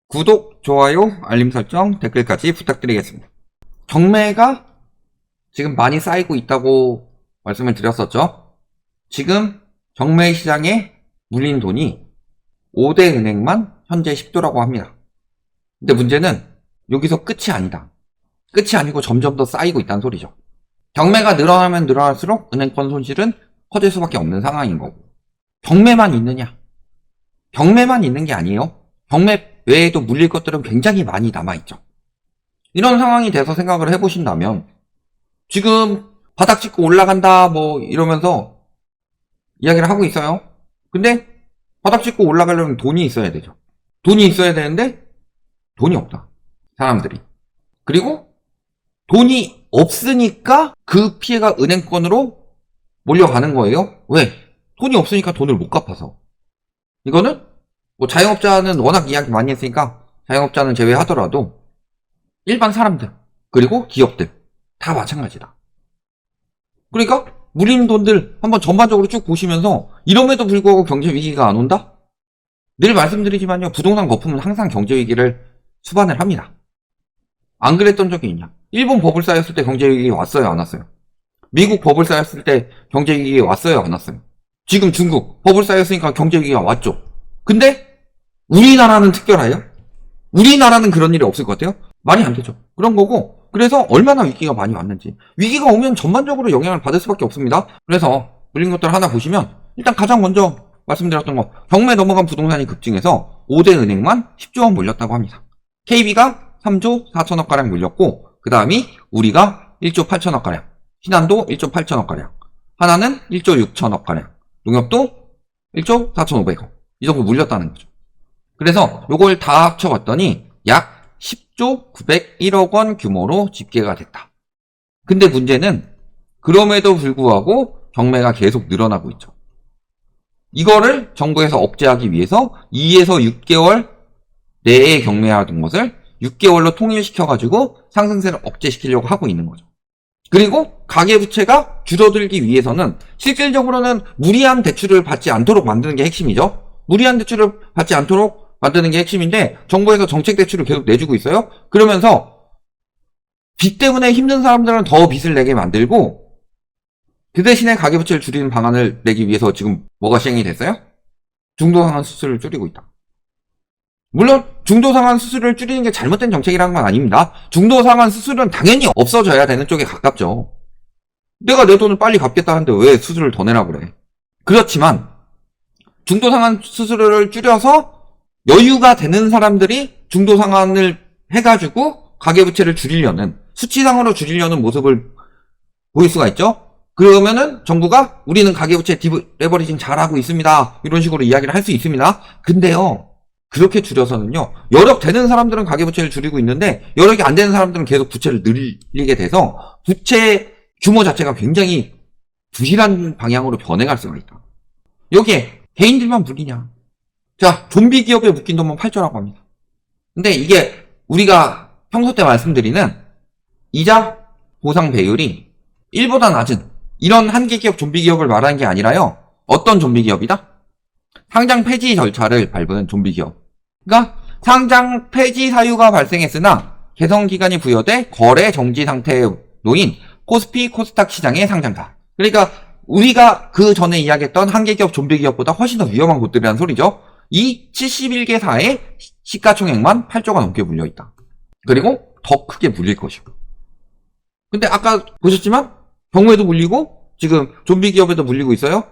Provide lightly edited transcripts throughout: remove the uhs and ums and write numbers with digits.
구독, 좋아요, 알림 설정, 댓글까지 부탁드리겠습니다. 경매가 지금 많이 쌓이고 있다고 말씀을 드렸었죠. 지금 경매 시장에 물린 돈이 5대 은행만 현재 10조라고 합니다. 근데 문제는 여기서 끝이 아니다. 끝이 아니고 점점 더 쌓이고 있다는 소리죠. 경매가 늘어나면 늘어날수록 은행권 손실은 커질 수밖에 없는 상황인 거고. 경매만 있느냐? 경매만 있는 게 아니에요. 경매 외에도 물릴 것들은 굉장히 많이 남아있죠. 이런 상황이 돼서 생각을 해보신다면 지금 바닥 찍고 올라간다 뭐 이러면서 이야기를 하고 있어요. 근데 바닥 찍고 올라가려면 돈이 있어야 되죠. 돈이 있어야 되는데 돈이 없다. 사람들이. 그리고 돈이 없으니까 그 피해가 은행권으로 몰려가는 거예요. 왜? 돈이 없으니까 돈을 못 갚아서. 이거는 뭐 자영업자는 워낙 이야기 많이 했으니까 자영업자는 제외하더라도 일반 사람들 그리고 기업들 다 마찬가지다. 그러니까 물린 돈들 한번 전반적으로 쭉 보시면서 이럼에도 불구하고 경제 위기가 안 온다? 늘 말씀드리지만요, 부동산 거품은 항상 경제 위기를 수반을 합니다. 안 그랬던 적이 있냐? 일본 버블 쌓였을 때 경제 위기 왔어요, 안 왔어요? 미국 버블 쌓였을 때 경제 위기 왔어요, 안 왔어요? 지금 중국 버블 쌓였으니까 경제 위기가 왔죠. 근데 우리나라는 특별해요? 우리나라는 그런 일이 없을 것 같아요? 말이 안 되죠. 그런 거고, 그래서 얼마나 위기가 많이 왔는지. 위기가 오면 전반적으로 영향을 받을 수밖에 없습니다. 그래서 물린 것들 하나 보시면 일단 가장 먼저 말씀드렸던 거, 경매 넘어간 부동산이 급증해서 5대 은행만 10조 원 몰렸다고 합니다. KB가 3조 4천억 가량 몰렸고, 그 다음이 우리가 1조 8천억 가량, 신한도 1조 8천억 가량, 하나는 1조 6천억 가량, 농협도 1조 4,500억 이 정도 물렸다는 거죠. 그래서 요걸 다 합쳐봤더니 약 10조 901억 원 규모로 집계가 됐다. 근데 문제는 그럼에도 불구하고 경매가 계속 늘어나고 있죠. 이거를 정부에서 억제하기 위해서 2에서 6개월 내에 경매하던 것을 6개월로 통일시켜가지고 상승세를 억제시키려고 하고 있는 거죠. 그리고 가계부채가 줄어들기 위해서는 실질적으로는 무리한 대출을 받지 않도록 만드는 게 핵심이죠. 무리한 대출을 받지 않도록 만드는 게 핵심인데 정부에서 정책 대출을 계속 내주고 있어요. 그러면서 빚 때문에 힘든 사람들은 더 빚을 내게 만들고 그 대신에 가계부채를 줄이는 방안을 내기 위해서 지금 뭐가 시행이 됐어요? 중도상환 수수료를 줄이고 있다. 물론 중도상환 수수료를 줄이는 게 잘못된 정책이라는 건 아닙니다. 중도상환 수수료는 당연히 없어져야 되는 쪽에 가깝죠. 내가 내 돈을 빨리 갚겠다는데 왜 수수료를 더 내라고 그래. 그렇지만 중도상환 수수료를 줄여서 여유가 되는 사람들이 중도상환을 해가지고 가계부채를 줄이려는, 수치상으로 줄이려는 모습을 보일 수가 있죠. 그러면은 정부가 우리는 가계부채 디레버리징 잘하고 있습니다, 이런 식으로 이야기를 할 수 있습니다. 근데요, 그렇게 줄여서는요, 여력 되는 사람들은 가계부채를 줄이고 있는데 여력이 안 되는 사람들은 계속 부채를 늘리게 돼서 부채 규모 자체가 굉장히 부실한 방향으로 변해갈 수가 있다. 여기에 개인들만 물리냐? 자, 좀비 기업에 묶인 돈만 8조라고 합니다. 근데 이게 우리가 평소 때 말씀드리는 이자 보상 배율이 1보다 낮은 이런 한계 기업 좀비 기업을 말하는 게 아니라요. 어떤 좀비 기업이다? 상장 폐지 절차를 밟은 좀비 기업. 그러니까 상장 폐지 사유가 발생했으나 개선 기간이 부여돼 거래 정지 상태에 놓인 코스피 코스닥 시장의 상장사. 그러니까 우리가 그 전에 이야기했던 한계 기업 좀비 기업보다 훨씬 더 위험한 곳들이라는 소리죠. 이 71개사의 시가총액만 8조가 넘게 물려있다. 그리고 더 크게 물릴 것이고. 근데 아까 보셨지만 경우에도 물리고 지금 좀비 기업에도 물리고 있어요.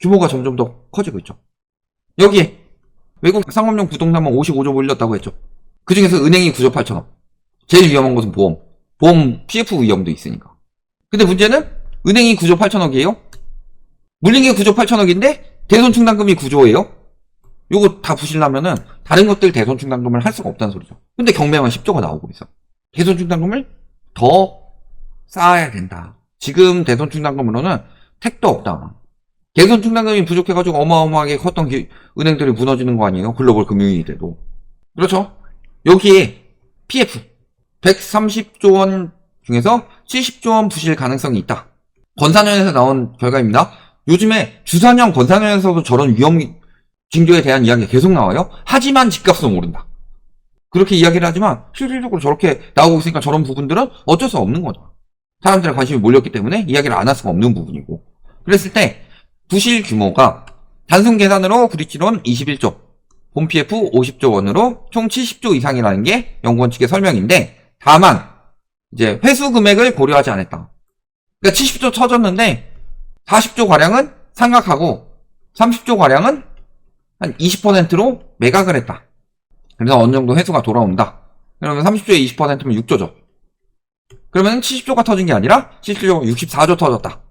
규모가 점점 더 커지고 있죠. 여기에 외국 상업용 부동산만 55조 물렸다고 했죠. 그 중에서 은행이 9조 8천억. 제일 위험한 것은 보험. 보험 PF 위험도 있으니까. 근데 문제는 은행이 9조 8천억이에요. 물린 게 9조 8천억인데 대손충당금이 9조예요. 요거 다 부실라면은 다른 것들 대손충당금을 할 수가 없다는 소리죠. 근데 경매만 10조가 나오고 있어. 대손충당금을 더 쌓아야 된다. 지금 대손충당금으로는 택도 없다. 대손충당금이 부족해가지고 어마어마하게 컸던 은행들이 무너지는 거 아니에요? 글로벌 금융위기 때도. 그렇죠? 여기에 PF 130조 원 중에서 70조 원 부실 가능성이 있다. 건산연에서 나온 결과입니다. 요즘에 주산형 건산연에서도 저런 위험 징조에 대한 이야기가 계속 나와요. 하지만 집값은 오른다. 그렇게 이야기를 하지만 실질적으로 저렇게 나오고 있으니까 저런 부분들은 어쩔 수 없는 거죠. 사람들의 관심이 몰렸기 때문에 이야기를 안 할 수가 없는 부분이고. 그랬을 때 부실 규모가 단순 계산으로 브릿지론 21조, 본 PF 50조 원으로 총 70조 이상이라는 게 연구원 측의 설명인데, 다만 이제 회수 금액을 고려하지 않았다. 그러니까 70조 터졌는데 40조 가량은 상각하고 30조 가량은 한 20%로 매각을 했다. 그래서 어느 정도 회수가 돌아온다. 그러면 30조에 20%면 6조죠. 그러면 70조가 터진 게 아니라 실질적으로 64조 터졌다.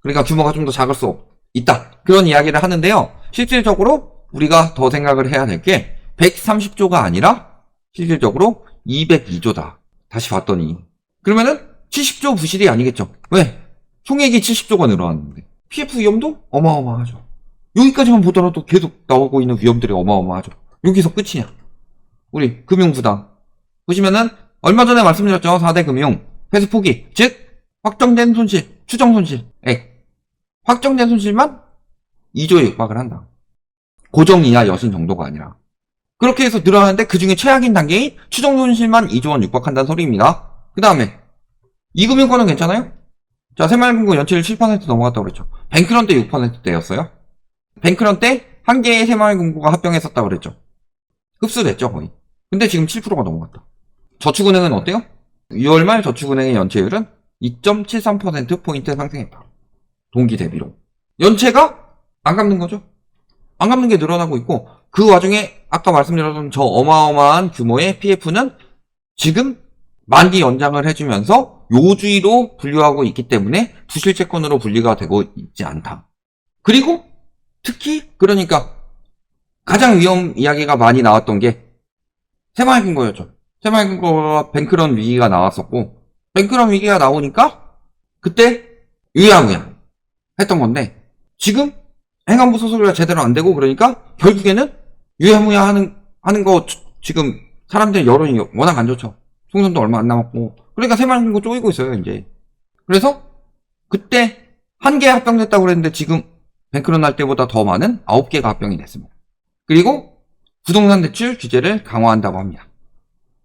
그러니까 규모가 좀 더 작을 수 있다. 그런 이야기를 하는데요. 실질적으로 우리가 더 생각을 해야 될 게 130조가 아니라 실질적으로 202조다. 다시 봤더니. 그러면은 70조 부실이 아니겠죠. 왜? 총액이 70조가 늘어났는데. PF 위험도 어마어마하죠. 여기까지만 보더라도 계속 나오고 있는 위험들이 어마어마하죠. 여기서 끝이냐. 우리 금융부담. 보시면은 얼마 전에 말씀드렸죠. 4대 금융. 회수 포기. 즉 확정된 손실, 추정 손실액. 확정된 손실만 2조에 육박을 한다. 고정 이하 여신 정도가 아니라. 그렇게 해서 늘어나는데 그 중에 최악인 단계인 추정 손실만 2조 원 육박한다는 소리입니다. 그 다음에 이금융권은 괜찮아요? 자, 새마을금고 연체율 7% 넘어갔다고 그랬죠. 뱅크런 때 6%대였어요. 뱅크런 때 한 개의 새마을금고가 합병했었다고 그랬죠. 흡수됐죠, 거의. 근데 지금 7%가 넘어갔다. 저축은행은 어때요? 6월 말 저축은행의 연체율은 2.73%포인트 상승했다. 동기 대비로. 연체가 안 갚는 거죠. 안 갚는 게 늘어나고 있고, 그 와중에 아까 말씀드렸던 저 어마어마한 규모의 PF는 지금 만기 연장을 해주면서 요주의로 분류하고 있기 때문에 부실채권으로 분리가 되고 있지 않다. 그리고 특히 그러니까 가장 위험 이야기가 많이 나왔던 게 새마을금고였죠. 새마을금고가 뱅크런 위기가 나왔었고, 뱅크런 위기가 나오니까 그때 유야무야 했던 건데, 지금 행안부 소속이가 제대로 안 되고 그러니까 결국에는 유야무야 하는 거 지금 사람들 여론이 워낙 안 좋죠. 총선도 얼마 안 남았고, 그러니까 새마을금고 쪼이고 있어요 이제. 그래서 그때 한 개 합병됐다고 그랬는데 지금 뱅크런 날 때보다 더 많은 9개가 합병이 됐습니다. 그리고 부동산 대출 규제를 강화한다고 합니다.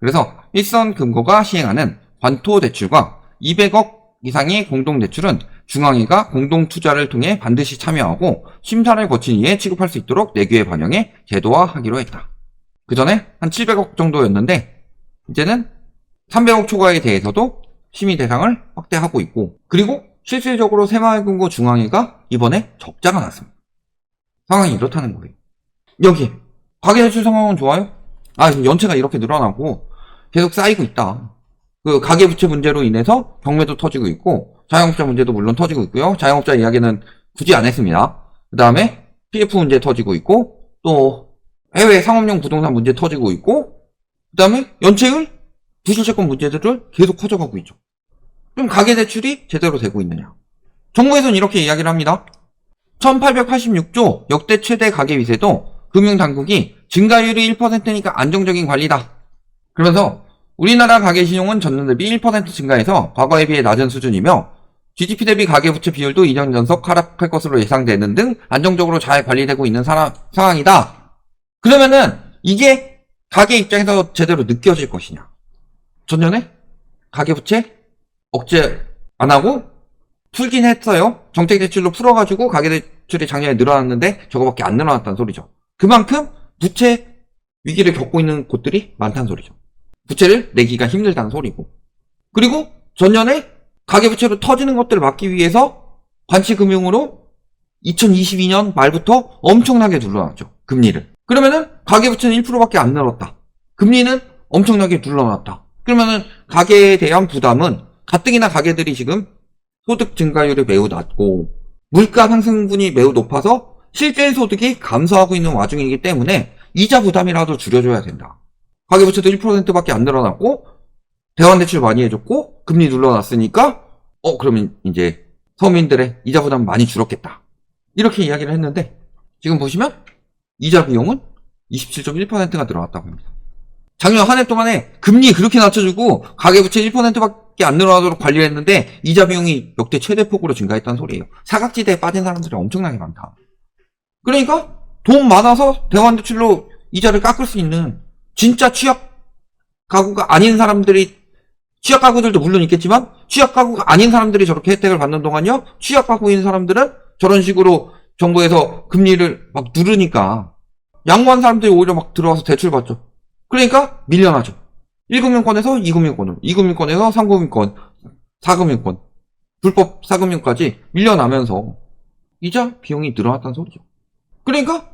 그래서 일선금고가 시행하는 관토대출과 200억 이상의 공동대출은 중앙위가 공동투자를 통해 반드시 참여하고 심사를 거친 이에 취급할 수 있도록 내규에 반영해 제도화하기로 했다. 그 전에 한 700억 정도였는데 이제는 300억 초과에 대해서도 심의 대상을 확대하고 있고, 그리고 실질적으로 새마을금고 중앙위가 이번에 적자가 났습니다. 상황이 이렇다는 거예요. 여기 가계대출 상황은 좋아요? 지금 연체가 이렇게 늘어나고 계속 쌓이고 있다. 그 가계부채 문제로 인해서 경매도 터지고 있고 자영업자 문제도 물론 터지고 있고요. 자영업자 이야기는 굳이 안 했습니다. 그 다음에 PF 문제 터지고 있고, 또 해외 상업용 부동산 문제 터지고 있고, 그 다음에 연체율, 부실채권 문제들을 계속 커져가고 있죠. 그럼 가계대출이 제대로 되고 있느냐? 정부에서는 이렇게 이야기를 합니다. 1886조 역대 최대 가계위세도 금융당국이 증가율이 1%니까 안정적인 관리다. 그러면서 우리나라 가계신용은 전년 대비 1% 증가해서 과거에 비해 낮은 수준이며 GDP 대비 가계부채 비율도 2년 연속 하락할 것으로 예상되는 등 안정적으로 잘 관리되고 있는 상황이다. 그러면은 이게 가계 입장에서 제대로 느껴질 것이냐? 전년에 가계부채 억제 안 하고 풀긴 했어요. 정책대출로 풀어가지고 가계대출이 작년에 늘어났는데 저거밖에 안 늘어났다는 소리죠. 그만큼 부채 위기를 겪고 있는 곳들이 많다는 소리죠. 부채를 내기가 힘들다는 소리고. 그리고 전년에 가계부채로 터지는 것들을 막기 위해서 관치금융으로 2022년 말부터 엄청나게 눌러놨죠. 금리를. 그러면은 가계부채는 1%밖에 안 늘었다. 금리는 엄청나게 눌러놨다. 그러면은 가계에 대한 부담은 가뜩이나 가계들이 지금 소득 증가율이 매우 낮고 물가 상승분이 매우 높아서 실질 소득이 감소하고 있는 와중이기 때문에 이자 부담이라도 줄여줘야 된다. 가계부채도 1%밖에 안 늘어났고 대환대출 많이 해줬고 금리 눌러놨으니까 그러면 이제 서민들의 이자 부담 많이 줄었겠다. 이렇게 이야기를 했는데 지금 보시면 이자 비용은 27.1%가 늘어났다고 합니다. 작년 한 해 동안에 금리 그렇게 낮춰주고 가계부채 1%밖에 안 늘어나도록 관리를 했는데 이자 비용이 역대 최대 폭으로 증가했다는 소리예요. 사각지대에 빠진 사람들이 엄청나게 많다. 그러니까 돈 많아서 대환대출로 이자를 깎을 수 있는 진짜 취약 가구가 아닌 사람들이, 취약 가구들도 물론 있겠지만 취약 가구가 아닌 사람들이 저렇게 혜택을 받는 동안요, 취약 가구인 사람들은 저런 식으로 정부에서 금리를 막 누르니까 양호한 사람들이 오히려 막 들어와서 대출 받죠. 그러니까 밀려나죠. 1금융권에서 2금융권으로, 2금융권에서 3금융권, 4금융권, 불법 4금융까지 밀려나면서 이자 비용이 늘어났다는 소리죠. 그러니까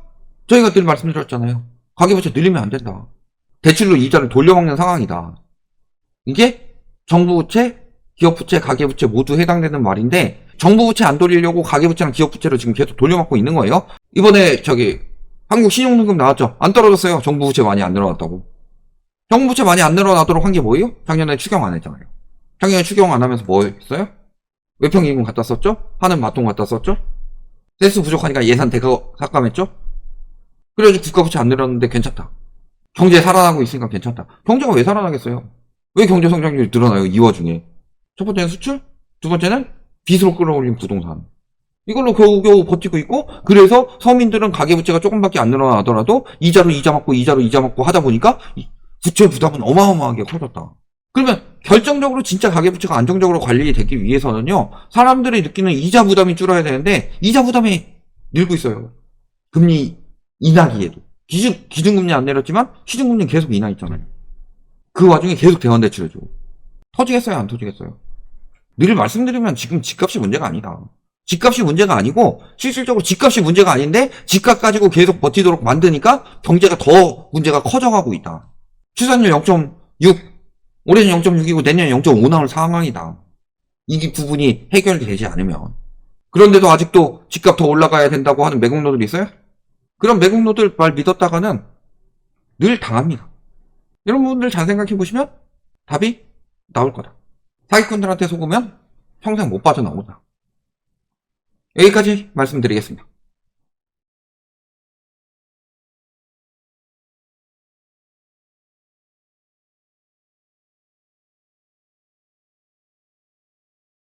저희가 늘 말씀드렸잖아요. 가계부채 늘리면 안 된다. 대출로 이자를 돌려먹는 상황이다. 이게 정부부채, 기업부채, 가계부채 모두 해당되는 말인데, 정부부채 안 돌리려고 가계부채랑 기업부채로 지금 계속 돌려먹고 있는 거예요. 이번에 한국 신용등급 나왔죠. 안 떨어졌어요. 정부부채 많이 안 늘어났다고. 정부부채 많이 안 늘어나도록 한 게 뭐예요? 작년에 추경 안 했잖아요. 작년에 추경 안 하면서 뭐 했어요? 외평기금 갖다 썼죠? 하는 마통 갖다 썼죠? 세수 부족하니까 예산 대거 삭감했죠? 그래가지고 국가부채 안 늘었는데 괜찮다. 경제 살아나고 있으니까 괜찮다. 경제가 왜 살아나겠어요? 왜 경제 성장률이 늘어나요? 이 와중에. 첫 번째는 수출, 두 번째는 빚으로 끌어올린 부동산. 이걸로 겨우겨우 버티고 있고, 그래서 서민들은 가계부채가 조금밖에 안 늘어나더라도 이자로 이자 맞고 하다 보니까 부채 부담은 어마어마하게 커졌다. 그러면 결정적으로 진짜 가계부채가 안정적으로 관리되기 위해서는요, 사람들이 느끼는 이자 부담이 줄어야 되는데 이자 부담이 늘고 있어요. 금리 인하기에도. 기준금리 안 내렸지만 시중금리는 계속 인하했잖아요. 그 와중에 계속 대환대출해줘. 터지겠어요? 안 터지겠어요? 늘 말씀드리면 지금 집값이 문제가 아니다. 집값이 문제가 아니고, 실질적으로 집값이 문제가 아닌데 집값 가지고 계속 버티도록 만드니까 경제가 더 문제가 커져가고 있다. 출산율 0.6, 올해는 0.6이고 내년에 0.5 나올 상황이다. 이 부분이 해결이 되지 않으면. 그런데도 아직도 집값 더 올라가야 된다고 하는 매국노들이 있어요? 그런 매국노들 말 믿었다가는 늘 당합니다. 이런 부분들 잘 생각해 보시면 답이 나올 거다. 사기꾼들한테 속으면 평생 못 빠져나오다. 여기까지 말씀드리겠습니다.